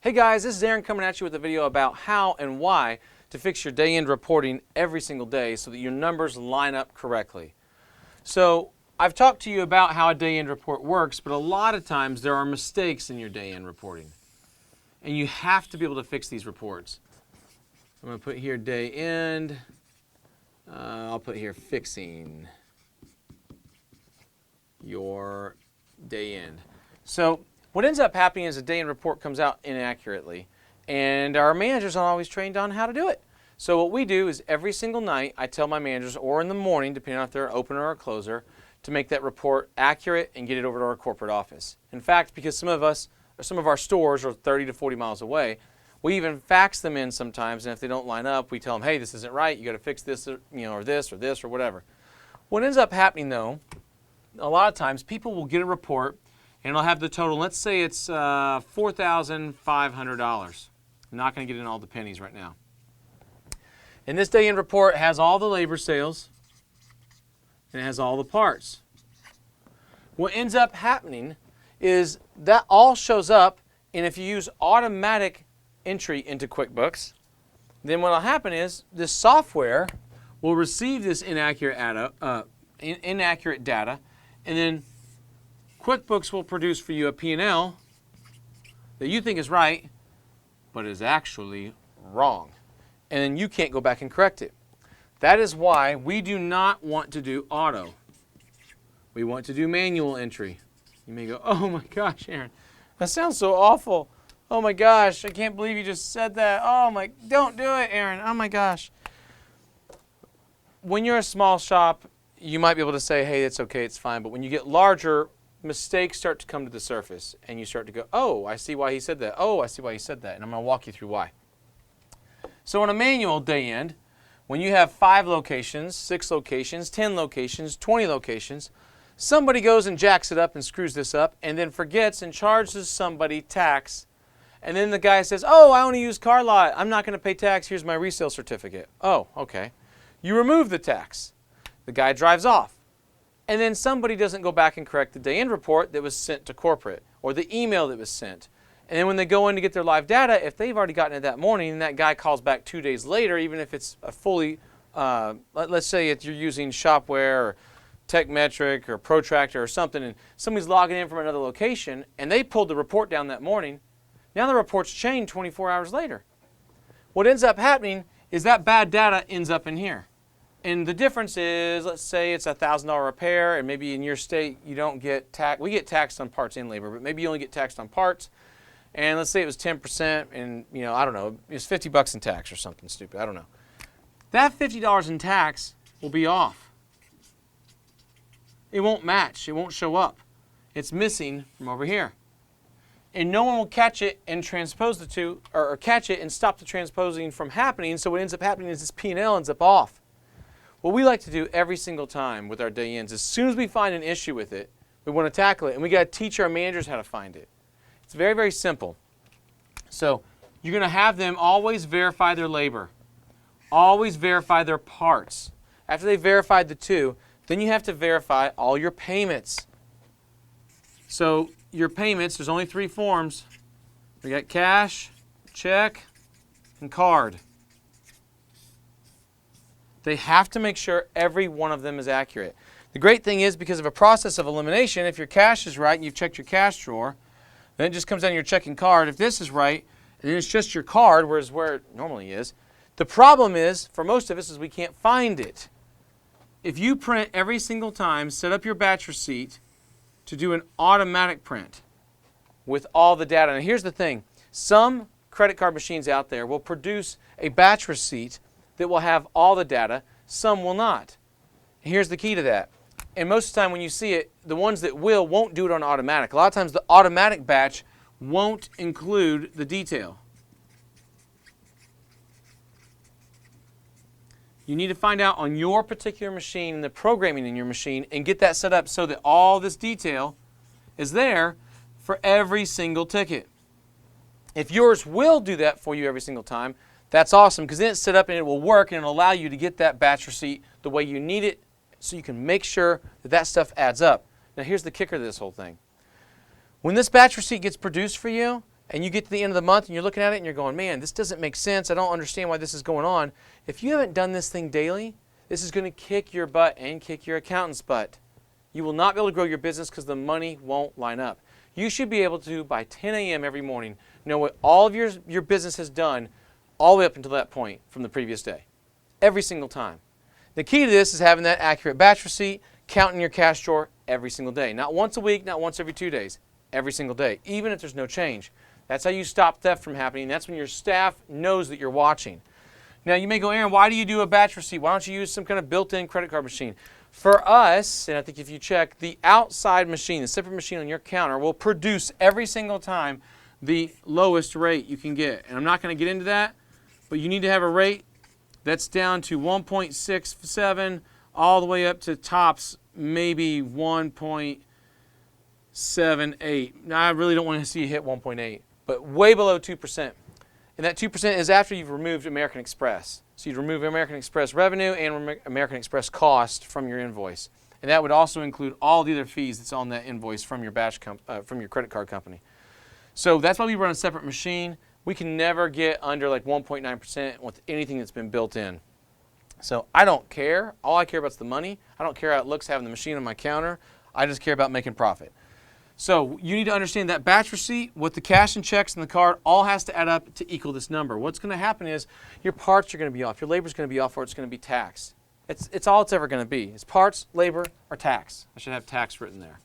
Hey guys, this is Aaron coming at you with a video about how and why to fix your day-end reporting every single day so that your numbers line up correctly. So I've talked to you about how a day-end report works, but a lot of times there are mistakes in your day-end reporting. And you have to be able to fix these reports. I'm going to put here day-end. I'll put here fixing your day-end. So what ends up happening is a day-end report comes out inaccurately, and our managers aren't always trained on how to do it. So what we do is every single night I tell my managers, or in the morning, depending on if they're an opener or a closer, to make that report accurate and get it over to our corporate office. In fact, because some of our stores are 30 to 40 miles away, we even fax them in sometimes, and if they don't line up, we tell them, hey, this isn't right, you got to fix this, or this or whatever. What ends up happening though, a lot of times people will get a report and it'll have the total, let's say it's $4,500. I'm not going to get in all the pennies right now. And this day-end report has all the labor sales and it has all the parts. What ends up happening is that all shows up, and if you use automatic entry into QuickBooks, then what will happen is this software will receive this inaccurate data, and then QuickBooks will produce for you a P&L that you think is right, but is actually wrong. And then you can't go back and correct it. That is why we do not want to do auto. We want to do manual entry. You may go, oh my gosh, Aaron, that sounds so awful. Oh my gosh, I can't believe you just said that. Oh my, don't do it, Aaron. Oh my gosh. When you're a small shop, you might be able to say, hey, it's okay, it's fine. But when you get larger, mistakes start to come to the surface, and you start to go, oh, I see why he said that. Oh, I see why he said that. And I'm going to walk you through why. So on a manual day end, when you have 5 locations, 6 locations, 10 locations, 20 locations, somebody goes and jacks it up and screws this up and then forgets and charges somebody tax. And then the guy says, oh, I only use car lot. I'm not going to pay tax. Here's my resale certificate. Oh, okay. You remove the tax. The guy drives off. And then somebody doesn't go back and correct the day-end report that was sent to corporate or the email that was sent. And then when they go in to get their live data, if they've already gotten it that morning and that guy calls back 2 days later, even if it's a fully, let's say you're using Shopware or TechMetric or Protractor or something, and somebody's logging in from another location and they pulled the report down that morning, now the report's changed 24 hours later. What ends up happening is that bad data ends up in here. And the difference is, let's say it's a $1,000 repair, and maybe in your state you don't get taxed. We get taxed on parts and labor, but maybe you only get taxed on parts. And let's say it was 10%, and I don't know, it was $50 in tax or something stupid. I don't know. That $50 in tax will be off. It won't match. It won't show up. It's missing from over here. And no one will catch it and transpose the two, or catch it and stop the transposing from happening. So what ends up happening is this P&L ends up off. What we like to do every single time with our day ends, as soon as we find an issue with it, we want to tackle it, and we got to teach our managers how to find it. It's very, very simple. So you're going to have them always verify their labor, always verify their parts. After they verified the two, then you have to verify all your payments. So your payments, there's only 3 forms. We got cash, check, and card. They have to make sure every one of them is accurate. The great thing is, because of a process of elimination, if your cash is right and you've checked your cash drawer, then it just comes down to your checking card. If this is right, and then it's just your card, whereas where it normally is. The problem is, for most of us, is we can't find it. If you print every single time, set up your batch receipt to do an automatic print with all the data. And here's the thing. Some credit card machines out there will produce a batch receipt that will have all the data. Some will not. And here's the key to that. And most of the time when you see it, the ones that won't do it on automatic. A lot of times the automatic batch won't include the detail. You need to find out on your particular machine, the programming in your machine, and get that set up so that all this detail is there for every single ticket. If yours will do that for you every single time, that's awesome, because then it's set up and it will work, and it'll allow you to get that batch receipt the way you need it so you can make sure that that stuff adds up. Now here's the kicker to this whole thing. When this batch receipt gets produced for you, and you get to the end of the month and you're looking at it and you're going, man, this doesn't make sense. I don't understand why this is going on. If you haven't done this thing daily, this is going to kick your butt and kick your accountant's butt. You will not be able to grow your business because the money won't line up. You should be able to, by 10 a.m. every morning, know what all of your business has done all the way up until that point from the previous day. Every single time. The key to this is having that accurate batch receipt, counting your cash drawer every single day. Not once a week, not once every 2 days. Every single day, even if there's no change. That's how you stop theft from happening. That's when your staff knows that you're watching. Now you may go, Aaron, why do you do a batch receipt? Why don't you use some kind of built-in credit card machine? For us, and I think if you check, the outside machine, the separate machine on your counter will produce every single time the lowest rate you can get. And I'm not going to get into that, but you need to have a rate that's down to 1.67 all the way up to tops maybe 1.78. Now I really don't want to see you hit 1.8, but way below 2%. And that 2% is after you've removed American Express. So you'd remove American Express revenue and American Express cost from your invoice. And that would also include all the other fees that's on that invoice from your from your credit card company. So that's why we run a separate machine. We can never get under like 1.9% with anything that's been built in. So I don't care. All I care about is the money. I don't care how it looks having the machine on my counter. I just care about making profit. So you need to understand that batch receipt with the cash and checks and the card all has to add up to equal this number. What's going to happen is your parts are going to be off, your labor is going to be off, or it's going to be taxed. It's all it's ever going to be. It's parts, labor, or tax. I should have tax written there.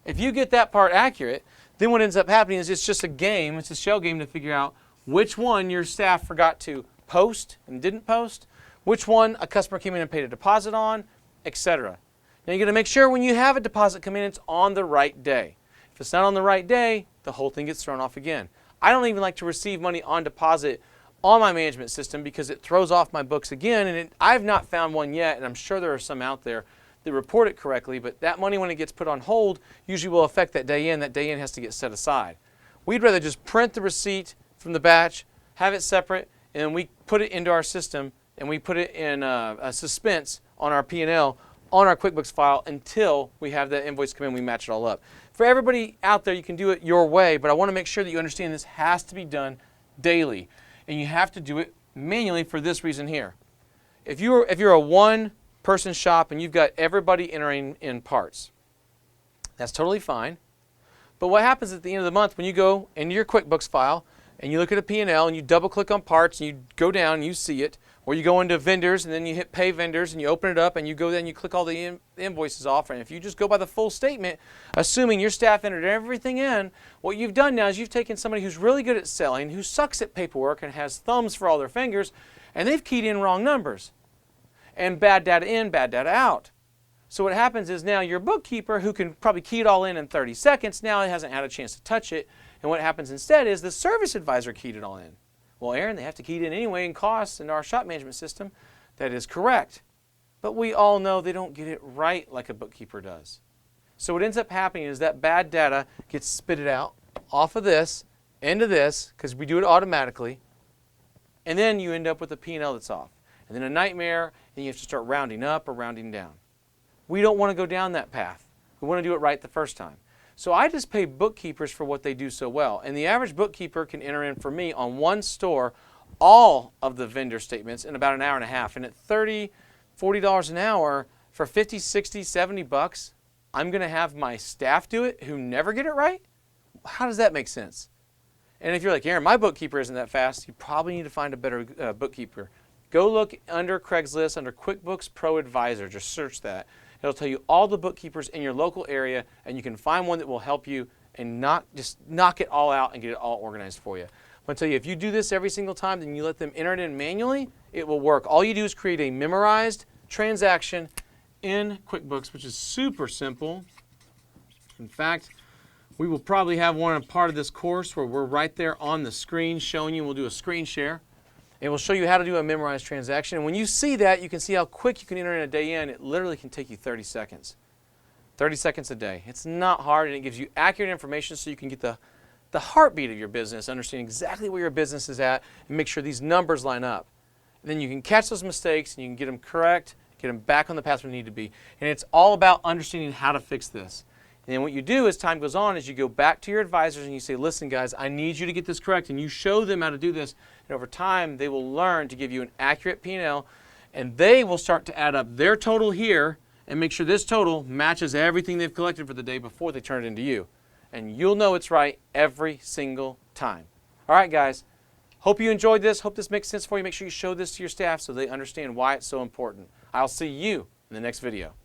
If you get that part accurate, then what ends up happening is it's just a game, it's a shell game to figure out which one your staff forgot to post and didn't post, which one a customer came in and paid a deposit on, etc. Now you're going to make sure when you have a deposit come in, it's on the right day. If it's not on the right day, the whole thing gets thrown off again. I don't even like to receive money on deposit on my management system because it throws off my books again, and I've not found one yet, and I'm sure there are some out there that report it correctly, but that money when it gets put on hold usually will affect that day in. That day in has to get set aside. We'd rather just print the receipt from the batch, have it separate, and we put it into our system, and we put it in a suspense on our P&L on our QuickBooks file until we have that invoice come in, we match it all up. For everybody out there, you can do it your way, but I want to make sure that you understand this has to be done daily, and you have to do it manually for this reason here. If you're a one-person shop and you've got everybody entering in parts, that's totally fine. But what happens at the end of the month when you go into your QuickBooks file and you look at a P&L and you double-click on parts and you go down and you see it, or you go into vendors and then you hit pay vendors and you open it up and you go there and you click all the invoices off, and if you just go by the full statement, assuming your staff entered everything in, what you've done now is you've taken somebody who's really good at selling, who sucks at paperwork and has thumbs for all their fingers, and they've keyed in wrong numbers. And bad data in, bad data out. So what happens is now your bookkeeper, who can probably key it all in 30 seconds, now hasn't had a chance to touch it, and what happens instead is the service advisor keyed it all in. Well, Aaron, they have to key it in anyway in costs in our shop management system. That is correct. But we all know they don't get it right like a bookkeeper does. So what ends up happening is that bad data gets spitted out off of this, into this, because we do it automatically, and then you end up with a P&L that's off. And then a nightmare, and you have to start rounding up or rounding down. We don't want to go down that path. We want to do it right the first time. So I just pay bookkeepers for what they do so well. And the average bookkeeper can enter in for me on one store all of the vendor statements in about an hour and a half. And at $30, $40 an hour for 50, 60, 70 bucks, I'm going to have my staff do it who never get it right? How does that make sense? And if you're like, Aaron, my bookkeeper isn't that fast, you probably need to find a better bookkeeper. Go look under Craigslist, under QuickBooks Pro Advisor. Just search that. It'll tell you all the bookkeepers in your local area, and you can find one that will help you and just knock it all out and get it all organized for you. I'll tell you, if you do this every single time, then you let them enter it in manually, it will work. All you do is create a memorized transaction in QuickBooks, which is super simple. In fact, we will probably have one a part of this course where we're right there on the screen showing you. We'll do a screen share. It will show you how to do a memorized transaction. And when you see that, you can see how quick you can enter in a day in. It literally can take you 30 seconds. 30 seconds a day. It's not hard, and it gives you accurate information so you can get the heartbeat of your business, understand exactly where your business is at, and make sure these numbers line up. And then you can catch those mistakes, and you can get them correct, get them back on the path where they need to be. And it's all about understanding how to fix this. And then what you do as time goes on is you go back to your advisors and you say, listen guys, I need you to get this correct, and you show them how to do this. And over time, they will learn to give you an accurate P&L, and they will start to add up their total here and make sure this total matches everything they've collected for the day before they turn it into you. And you'll know it's right every single time. All right, guys. Hope you enjoyed this. Hope this makes sense for you. Make sure you show this to your staff so they understand why it's so important. I'll see you in the next video.